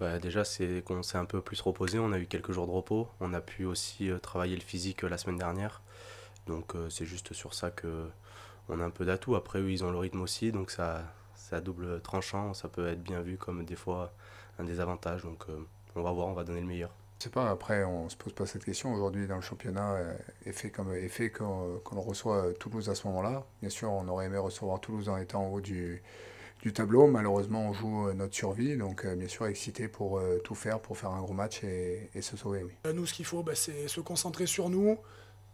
Bah, déjà, c'est qu'on s'est un peu plus reposé, on a eu quelques jours de repos, on a pu aussi travailler le physique la semaine dernière, donc c'est juste sur ça que on a un peu d'atout. Après, eux, ils ont le rythme aussi, donc ça, c'est à double tranchant, ça peut être bien vu comme des fois un désavantage, donc on va voir, on va donner le meilleur. Je sais pas, après, on se pose pas cette question. Aujourd'hui, dans le championnat, effet qu'on reçoit Toulouse à ce moment-là. Bien sûr, on aurait aimé recevoir Toulouse en étant en haut du tableau. Malheureusement, on joue notre survie. Donc, bien sûr, excité pour tout faire, pour faire un gros match et se sauver, oui. Nous, ce qu'il faut, c'est se concentrer sur nous.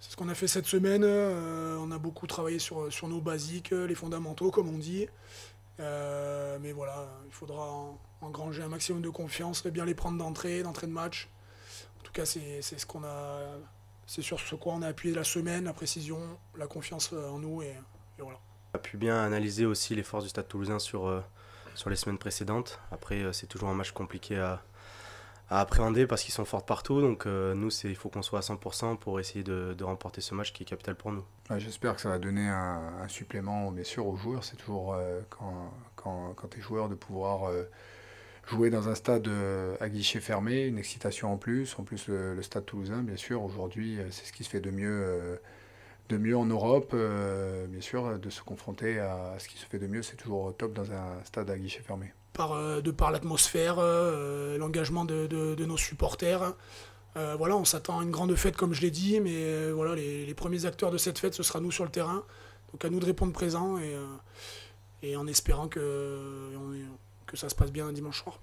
C'est ce qu'on a fait cette semaine. On a beaucoup travaillé sur nos basiques, les fondamentaux, comme on dit. Mais voilà, il faudra engranger un maximum de confiance et bien les prendre d'entrée de match. En tout cas, c'est ce qu'on a, c'est sur ce quoi on a appuyé la semaine, la précision, la confiance en nous et voilà. On a pu bien analyser aussi les forces du Stade Toulousain sur les semaines précédentes. Après, c'est toujours un match compliqué à appréhender parce qu'ils sont forts partout. Donc nous, il faut qu'on soit à 100% pour essayer de remporter ce match qui est capital pour nous. Ouais, j'espère que ça va donner un supplément, bien sûr, aux joueurs. C'est toujours quand tu es joueur de pouvoir jouer dans un stade à guichet fermé, une excitation en plus. En plus, le stade toulousain, bien sûr, aujourd'hui, c'est ce qui se fait de mieux en Europe. Bien sûr, de se confronter à ce qui se fait de mieux, c'est toujours top dans un stade à guichet fermé. De par l'atmosphère, l'engagement de nos supporters. Voilà, on s'attend à une grande fête, comme je l'ai dit, mais voilà, les premiers acteurs de cette fête, ce sera nous sur le terrain. Donc à nous de répondre présent et en espérant que ça se passe bien un dimanche soir.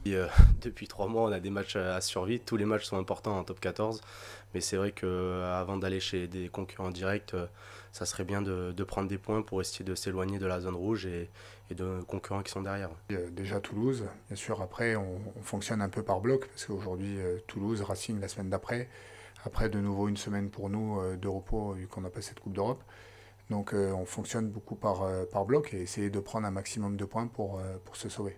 Et, depuis 3 mois, on a des matchs à survie. Tous les matchs sont importants en top 14. Mais c'est vrai qu'avant d'aller chez des concurrents directs, ça serait bien de prendre des points pour essayer de s'éloigner de la zone rouge et de concurrents qui sont derrière. Déjà Toulouse, bien sûr, après, on fonctionne un peu par bloc, parce qu'aujourd'hui, Toulouse, Racing la semaine d'après. Après, de nouveau, une semaine pour nous de repos, vu qu'on n'a pas cette Coupe d'Europe. Donc, on fonctionne beaucoup par bloc et essayer de prendre un maximum de points pour se sauver.